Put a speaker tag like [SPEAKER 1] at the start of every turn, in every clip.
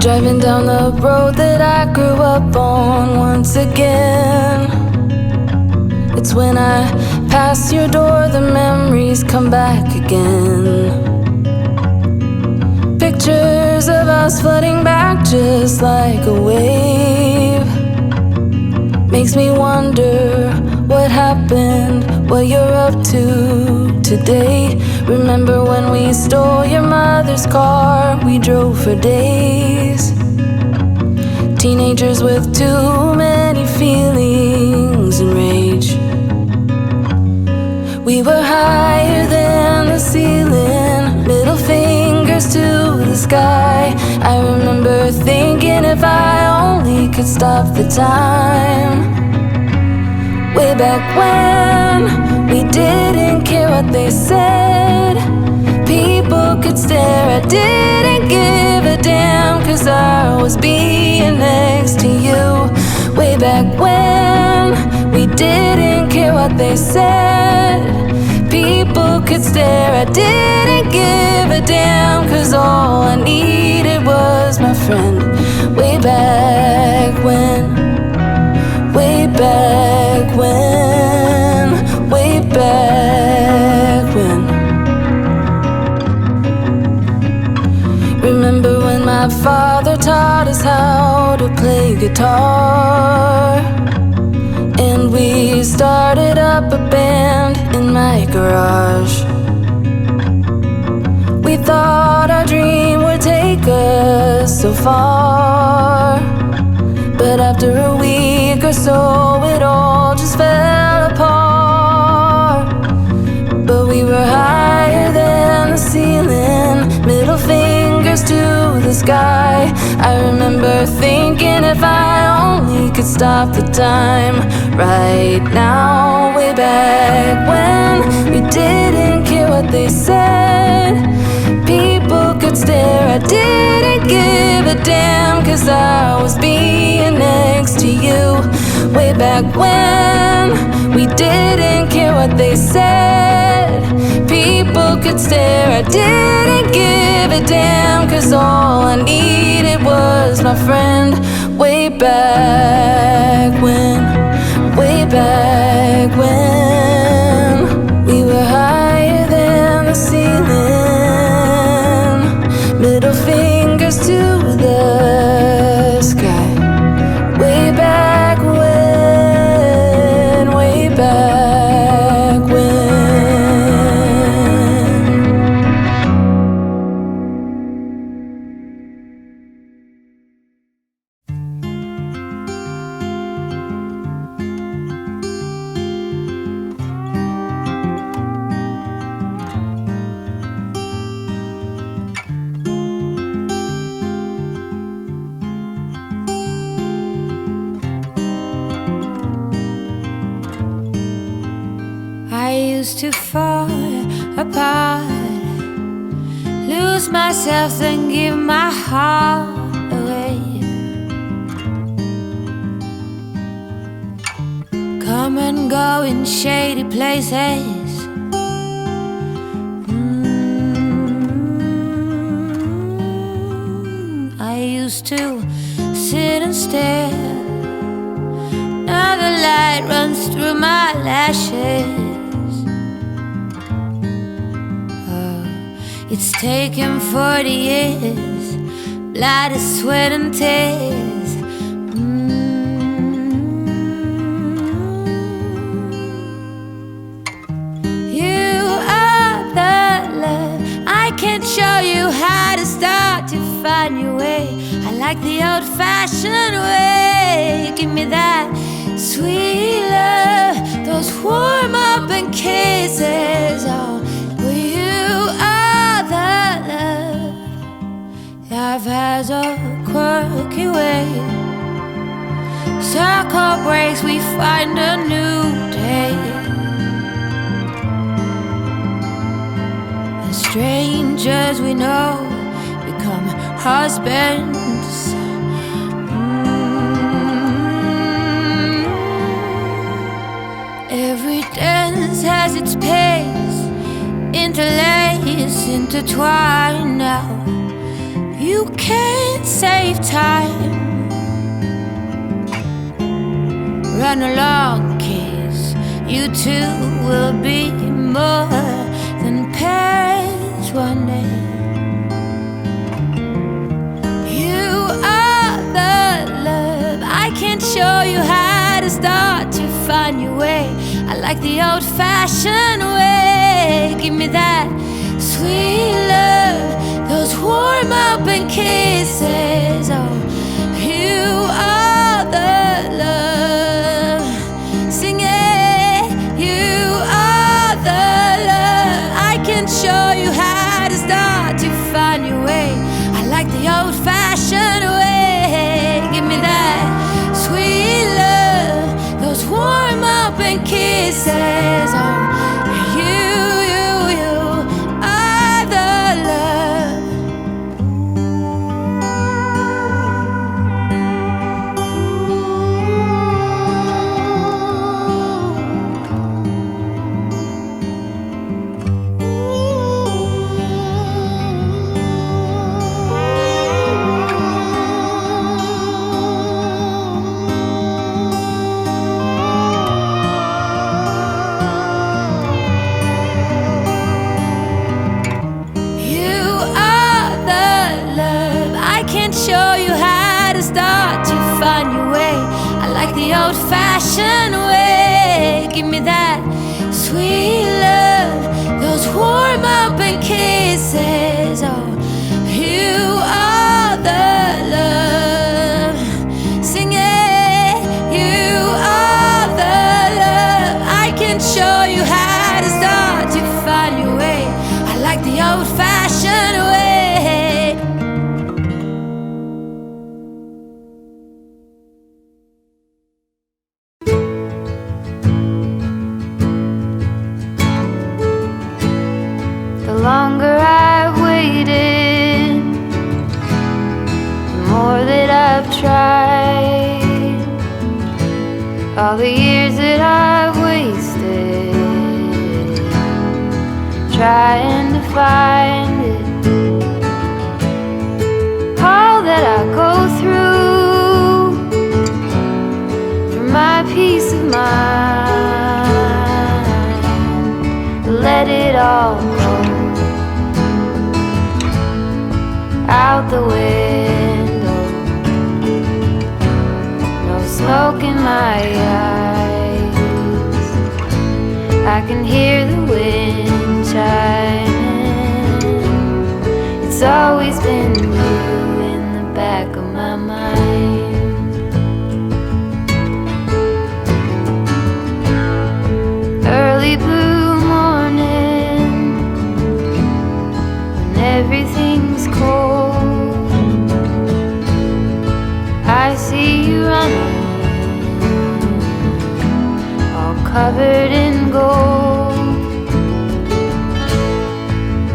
[SPEAKER 1] Driving down the road that I grew up on once again. It's when I pass your door the memories come back again. Pictures of us flooding back just like a wave. Makes me wonder what happened, what you're up to today. Remember when we stole your mother's car, we drove for days. Teenagers with too many feelings and rage. We were higher than the ceiling, middle fingers to the sky. I remember thinking if I only could stop the time. Way back when we didn't care what they said. People could stare, I didn't give a damn, 'cause I was being next to you. Way back when we didn't care what they said. People could stare, I didn't give a damn, 'cause all I needed was my friend. Way back when, way back when, way back when. Remember when my father taught us how to play guitar, and we started up a band in my garage. We thought our dream would take us so far, but after a week or so it all just fell apart. But we were higher than the ceiling, middle fingers to the sky. I remember thinking if I only could stop the time right now. Way back when we didn't care what they said. People could stare, I didn't give a damn, 'cause I was being next to you. Way back when we didn't care what they said. People could stare, I didn't give a damn, 'cause all I needed was my friend. Way back when, way back when we were higher than the ceiling, middle fingers to the sky. Way back when, way back when.
[SPEAKER 2] I used to fall apart, lose myself and give my heart away. Come and go in shady places. I used to sit and stare. Now the light runs through my lashes. It's taken 40 years, blood, sweat and tears. You are the love. I can't show you how to start to find your way. I like the old-fashioned way. Give me that sweet love, those warm up and kisses. Oh, well, you are the love. Life has a quirky way. Circle breaks, we find a new day. And strangers we know become husbands. Every dance has its pace, interlace, intertwine now. You can't save time. Run along, kids, you two will be more than parents one day. You are the love, I can't show you how to start to find your way. I like the old-fashioned way. Give me that sweet love, those warm open kisses. Oh, you are the love. Sing it. You are the love. I can show you how to start to find your way. I like the old-fashioned way. Give me that sweet love, those warm open kisses. Oh, the old-fashioned way. Give me that sweet love, those warm open kisses. Oh, you are the love. Sing it. You are the love. I can show you how to start to find your way. I like the old-fashioned way.
[SPEAKER 3] The longer I've waited, the more that I've tried. All the years that I've wasted trying to find it. All that I go through for my peace of mind. Let it all go out the window. No smoke in my eyes. I can hear the wind chiming. It's always been you in the back of my mind. Early blue morning, when everything's cold, I see you running, all covered in gold.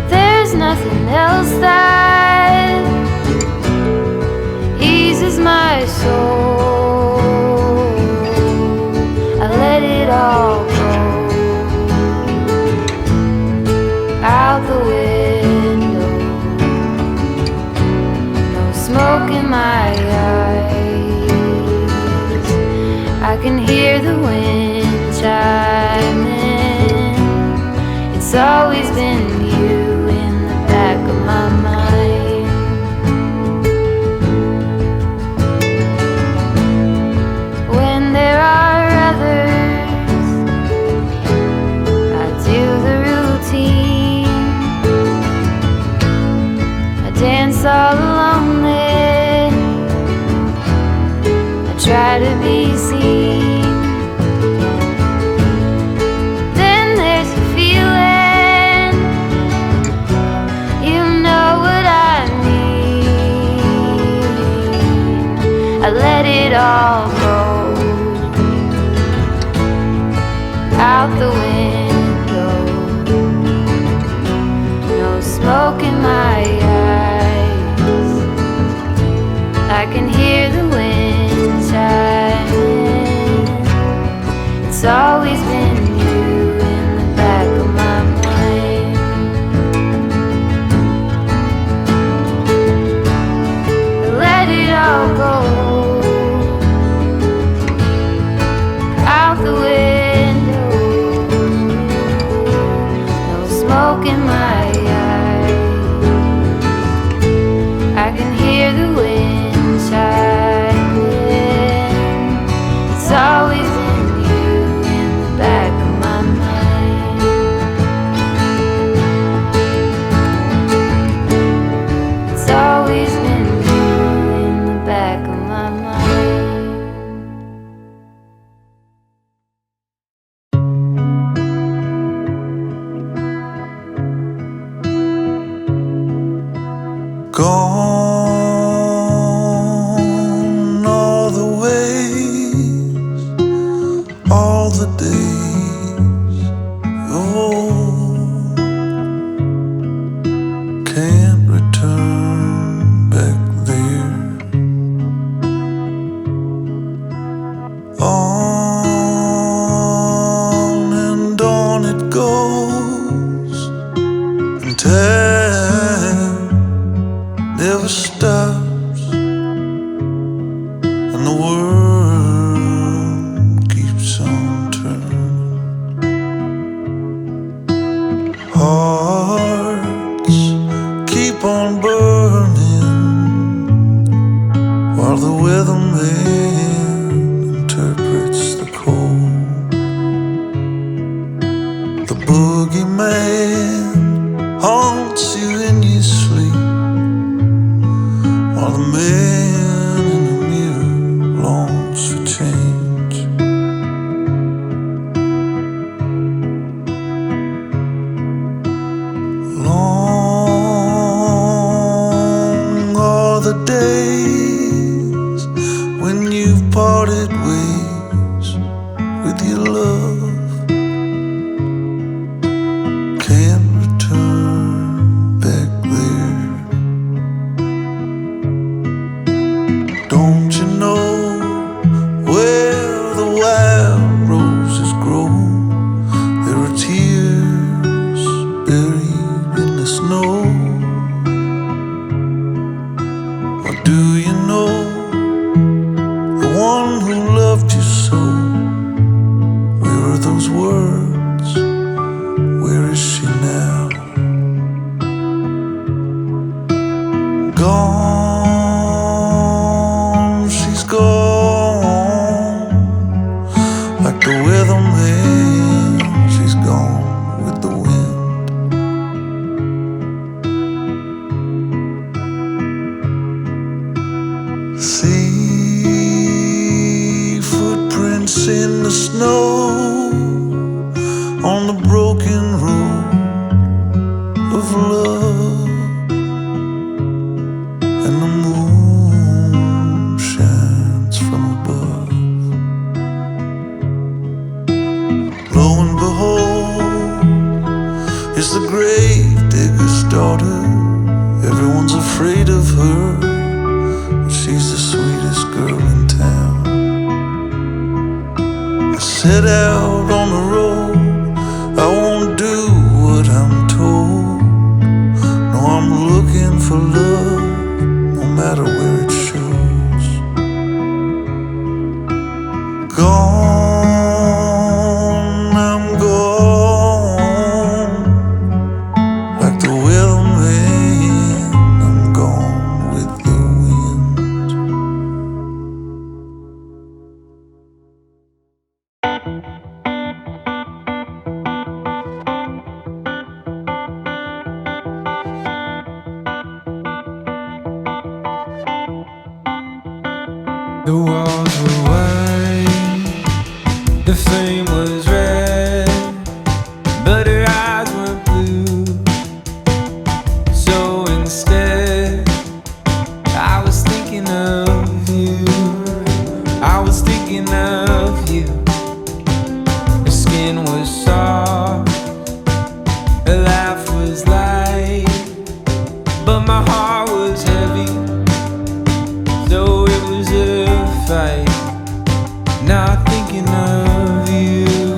[SPEAKER 3] There's nothing else that eases my soul. I let it all go out the window. No smoke in my eyes. I can hear the wind chiming. It's always been you in the back of my mind. When there are others, I do the routine. I dance all lonely. I try to be seen. Then there's a feeling, you know what I mean. I let it all go out the window. No smoke in my eyes. I can hear the wind chiming. It's always been you in the back of my mind. it all go? Out the window, no smoke in my eyes. I can hear the wind chiming. It's always been you in the back of my mind. It's always been you in the back of my mind.
[SPEAKER 4] Gone all the ways, all the days. Oh, can't return back there. On and on it goes, and time never stops, and the world keeps on turning. Hearts keep on burning while the weatherman interprets the cold. The boogeyman haunts you in your sleep, while the man in the mirror longs for change. Long are the days when you've parted ways with your love. Can't return back there. Don't you know where the wild roses grow? There are tears buried in the snow. Or do you know the one who loved you so? Where are those words? Where is she now? Gone, she's gone, like the weatherman, she's gone with the wind. See footprints in the snow on the broken road of love, and the moon shines from above. Lo and behold, it's the grave digger's daughter. Everyone's afraid of her, but she's the sweetest girl in town. I set out on the road, I won't do what I'm told. No, I'm looking for love, no matter where it shows. Gone, I'm gone, like the weatherman, I'm gone with the wind.
[SPEAKER 5] The walls were white, the flame was red, but her eyes were blue. So instead, I was thinking of you. I was thinking of you. Her skin was soft, her laugh was light, but my heart was heavy. So it was a fight, not thinking of you.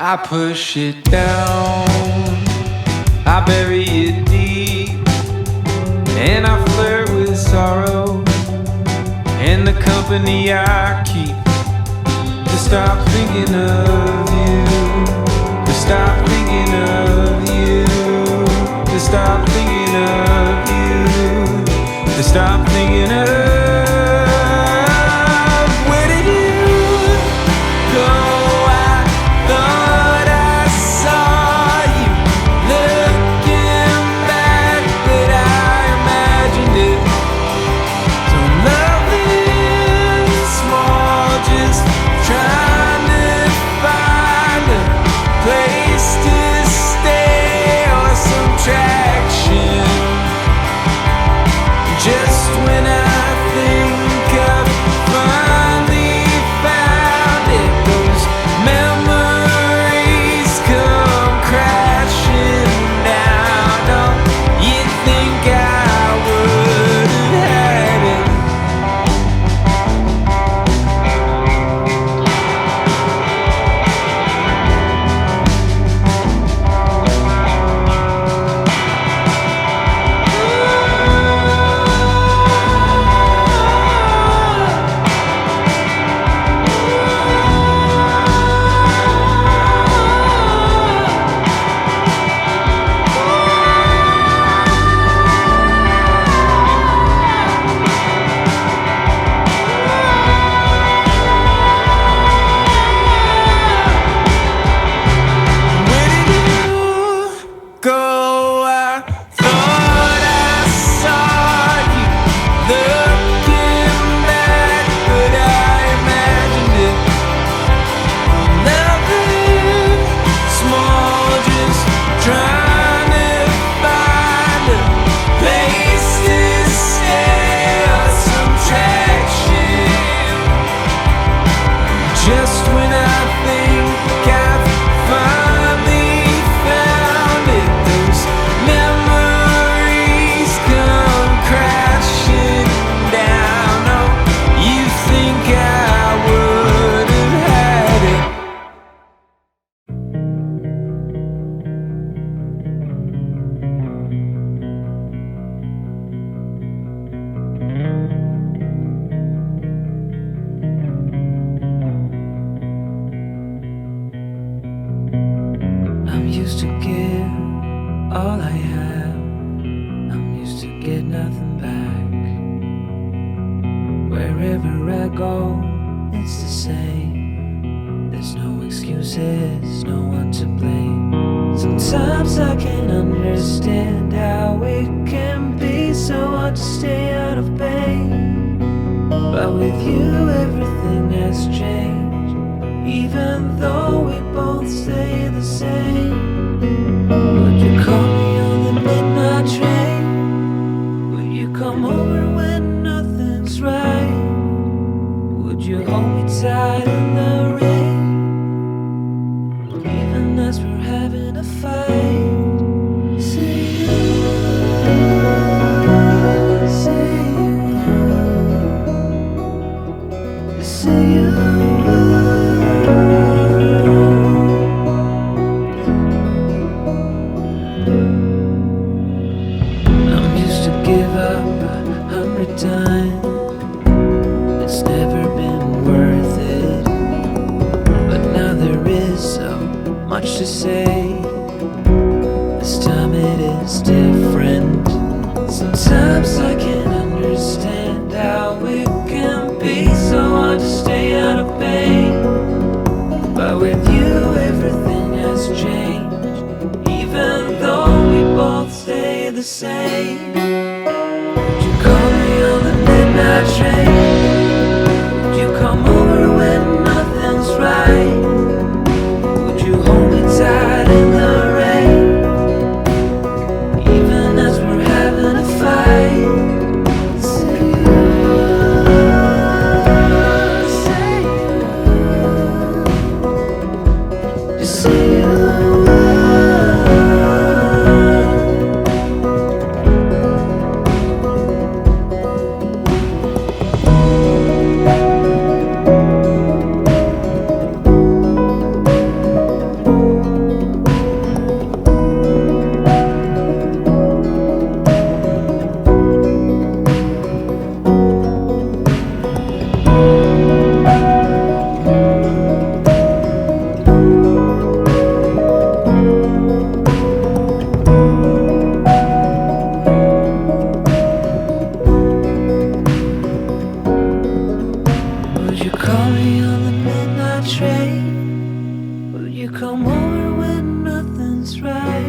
[SPEAKER 5] I push it down, I bury it deep, and I flirt with sorrow and the company I keep. To stop thinking of you, to stop thinking of you, to stop thinking of you, to stop thinking of. Where did you go? I thought I saw you looking back, but I imagined it. So nothing small, just trying to find a place to stay or some traction. Just when I think I've finally found it, those memories come crashing down. Don't you think I would have had it? Where did you go? I thought I saw you looking back, but I imagined it. Nothing small, just trying to find a place to stay or some traction. Just when I think I've finally found it, those memories come crashing down. Oh, you think I would have had it? I'm used to give all I have. I'm used to get nothing back. Wherever I go, it's the same. There's no excuses, no one to blame. Sometimes I can understand how it can be so hard to stay out of pain. But with you, everything has changed. Even though we both stay the same. Would you call me on the midnight train? Would you come over when nothing's right? Would you hold me tight in the rain? Even as we're having a fight. Say you. I'm used to give up 100 times. It's never been worth it. But now there is so much to say. This time it is different. Sometimes I can't understand how it can be so hard to stay out of pain. But with you everything has changed. Even though we both stay the same. Would you call me on the midnight train? Would you come over when nothing's right? Would you hold me tight in the rain? you call me on the midnight train? Would you come over when nothing's right?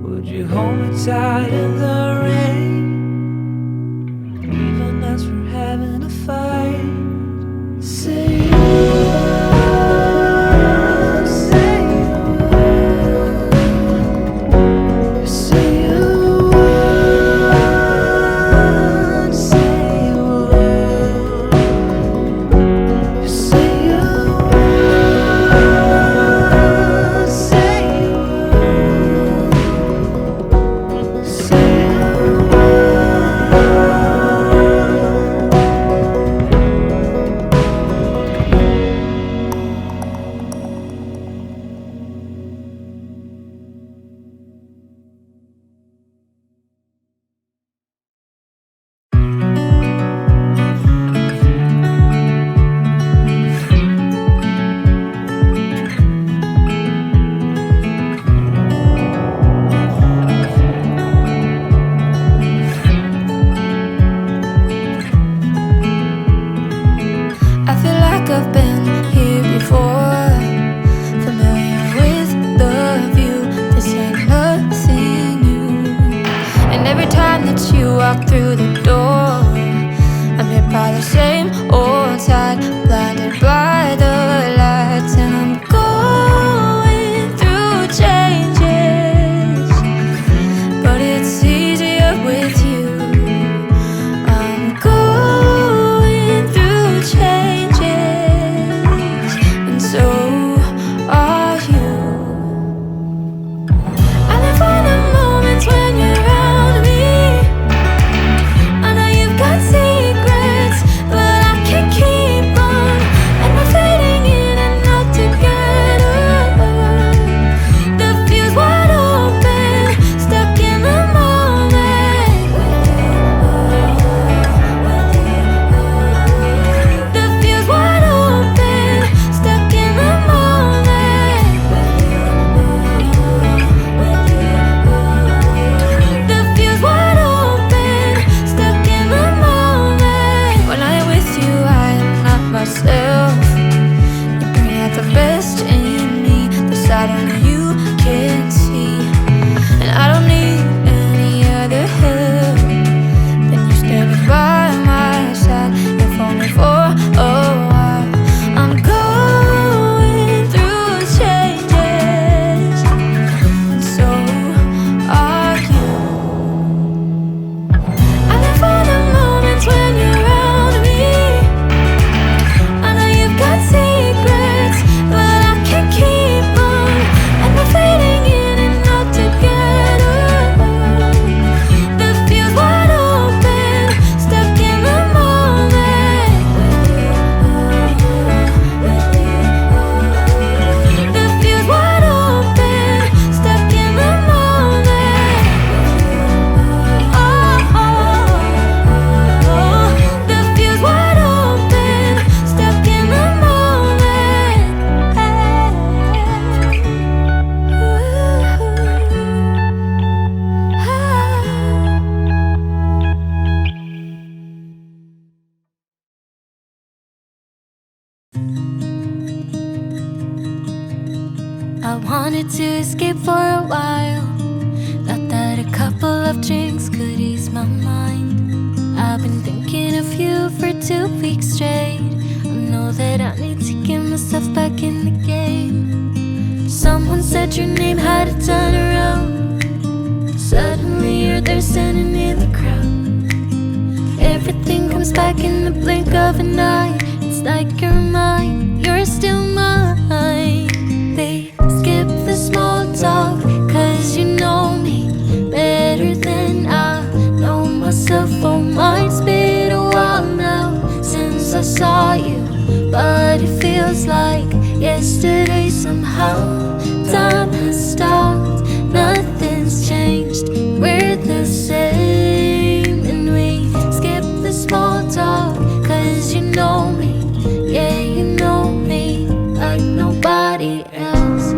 [SPEAKER 5] Would you hold me tight in the rain? Even as we're having a fight. Say you would, say you would, say you would, say you would, say you would, say you would, say you
[SPEAKER 1] I feel like I've been here before, familiar with the view. This ain't nothing new. And every time that you walk through the door, I'm hit by the same old tide, blinded by the lights. And I'm going through changes, but it's easier with you. I'm going through changes, and so are you. I live for the moments when you're around me. I know you've got secrets, but I can't keep on. And we're fading in and out together. The fuse wide open, stuck in the moment. The fuse wide open, stuck in the moment. The fuse wide open, stuck in the moment. When I'm with you, I am not myself. You bring out the best in me, the side only you can see. And I don't need any other help than you standing by my side, if only for a while. I'm going through changes, and so are you. I live for the moments when you're around me. I know you've got secrets, but I can't keep on. And we're fading in and out together. The fuse wide open, stuck in the moment. The fuse wide open, stuck in the moment. The fuse wide open, stuck in the I wanted to escape for a while. Thought that a couple of drinks could ease my mind. I've been thinking of you for 2 weeks straight. I know that I need to get myself back in the game. Someone said your name had a turn around. Suddenly you're there standing in the crowd. Everything comes back in the blink of an eye. It's like you're mine, you're still mine. They skip the small talk, cause you know me better than I know myself. Oh, mine's been a while now since I saw you, but it feels like yesterday somehow. Time has stopped, nothing's changed, we're the same. And we skip the small talk, cause you know me, yeah, you know me like nobody else.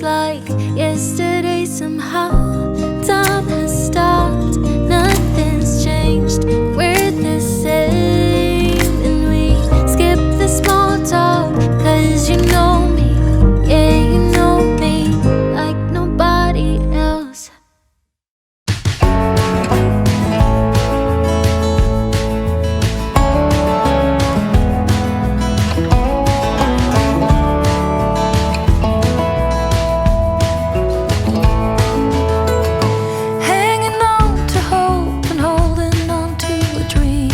[SPEAKER 2] like yesterday somehow. Time has stopped, nothing's changed. We're the same, and we skip the small talk. Cause you know me, yeah, you know me like nobody else. Hanging on to hope and holding on to a dream,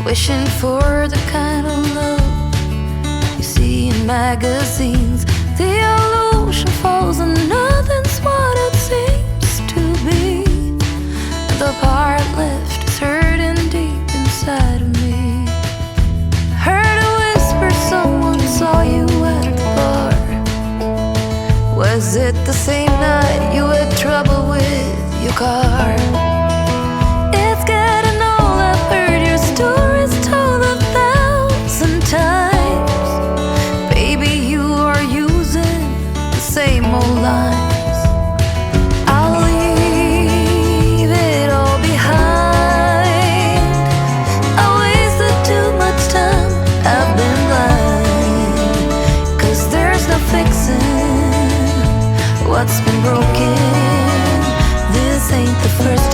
[SPEAKER 2] wishing for the kind of love you see in magazines. The illusion falls and nothing's what it seems to be. The part left is hurting deep inside of me. Heard a whisper, someone saw you at the bar. Was it the same night you had trouble with your car? It's getting old, I've heard your stories told 1,000 times. Baby, you are using the same old lines. I'll leave it all behind. I wasted too much time, I've been blind. Cause there's no fixing what's been broken. This ain't the first